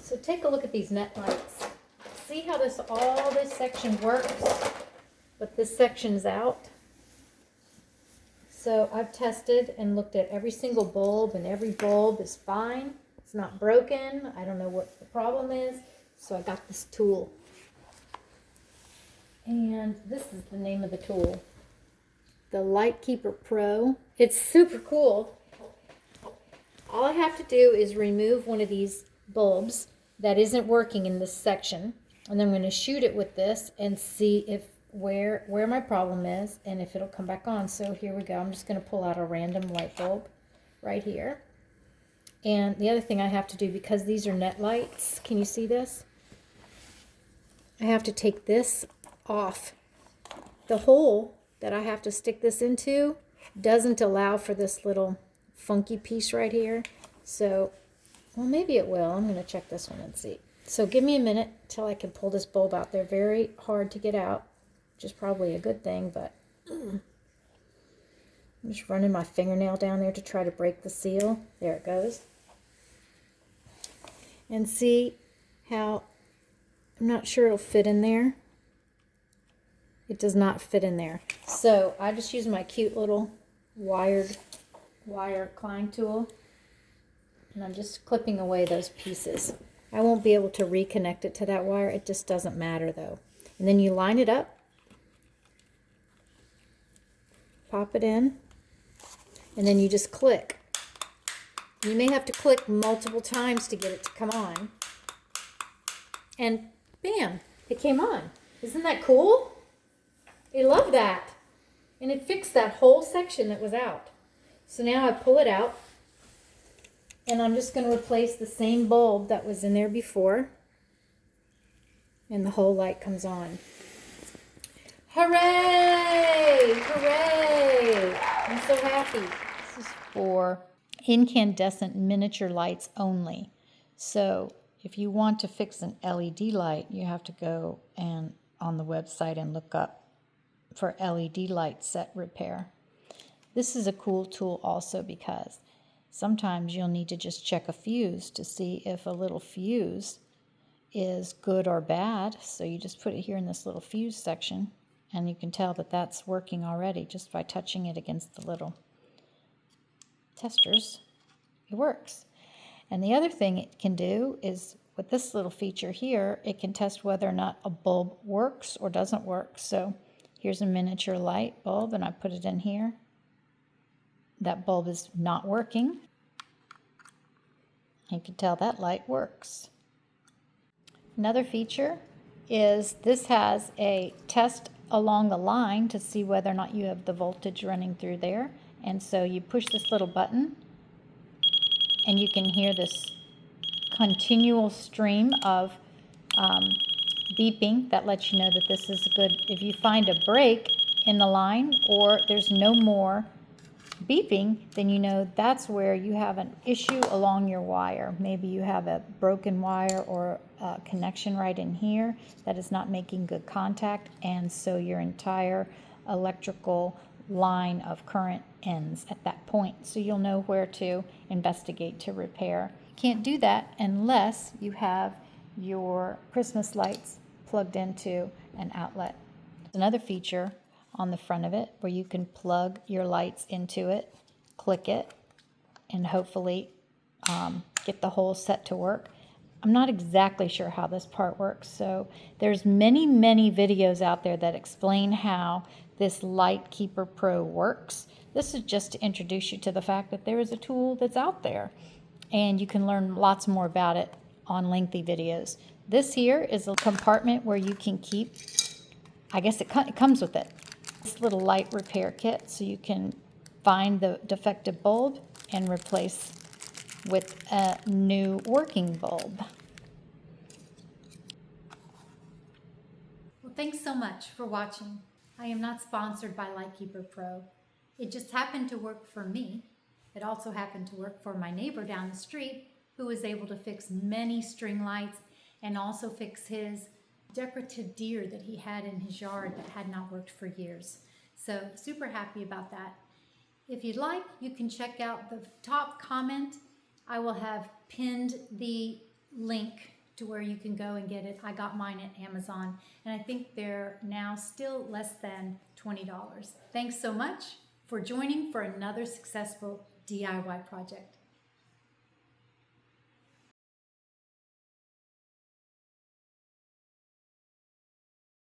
So take a look at these net lights. See how all this section works, but this section's out. So I've tested and looked at every single bulb, and every bulb is fine. It's not broken. I don't know what the problem is. So I got this tool. And this is the name of the tool. The Lightkeeper Pro. It's super cool. All I have to do is remove one of these bulbs that isn't working in this section, and then I'm going to shoot it with this and see if where my problem is and if it'll come back on. So here we go. I'm just going to pull out a random light bulb right here. And the other thing I have to do, because these are net lights, can you see this? I have to take this off. The hole that I have to stick this into doesn't allow for this little funky piece right here. So, well, maybe it will. I'm going to check this one and see. So give me a minute till I can pull this bulb out. They're very hard to get out, which is probably a good thing, but I'm just running my fingernail down there to try to break the seal. There it goes. And see how, I'm not sure it'll fit in there. It does not fit in there. So I just use my cute little wire Klein tool, and I'm just clipping away those pieces. I won't be able to reconnect it to that wire. It just doesn't matter though. And then you line it up, pop it in, and then you just click. You may have to click multiple times to get it to come on. And bam, it came on. Isn't that cool? I love that. And it fixed that whole section that was out. So now I pull it out, and I'm just going to replace the same bulb that was in there before, and the whole light comes on. Hooray! Hooray! I'm so happy. This is for incandescent miniature lights only. So if you want to fix an LED light, you have to go and on the website and look up for LED light set repair. This is a cool tool also because sometimes you'll need to just check a fuse to see if a little fuse is good or bad. So you just put it here in this little fuse section, and you can tell that that's working already just by touching it against the little testers. It works. And the other thing it can do is with this little feature here, it can test whether or not a bulb works or doesn't work. So here's a miniature light bulb, and I put it in here. That bulb is not working. You can tell that light works. Another feature is this has a test along the line to see whether or not you have the voltage running through there. And so you push this little button, and you can hear this continual stream of beeping that lets you know that this is good. If you find a break in the line or there's no more beeping, then you know that's where you have an issue along your wire. Maybe you have a broken wire or a connection right in here that is not making good contact, and so your entire electrical line of current ends at that point. So you'll know where to investigate to repair. You can't do that unless you have your Christmas lights plugged into an outlet. Another feature on the front of it where you can plug your lights into it, click it, and hopefully get the whole set to work. I'm not exactly sure how this part works, so there's many videos out there that explain how this Lightkeeper Pro works. This is just to introduce you to the fact that there is a tool that's out there, and you can learn lots more about it on lengthy videos. This here is a compartment where you can keep, I guess it comes with it, this little light repair kit, so you can find the defective bulb and replace with a new working bulb. Well, thanks so much for watching. I am not sponsored by Lightkeeper Pro. It just happened to work for me. It also happened to work for my neighbor down the street, who was able to fix many string lights and also fix his decorative deer that he had in his yard that had not worked for years. So super happy about that. If you'd like, you can check out the top comment. I will have pinned the link to where you can go and get it. I got mine at Amazon, and I think they're now still less than $20. Thanks so much for joining for another successful DIY project.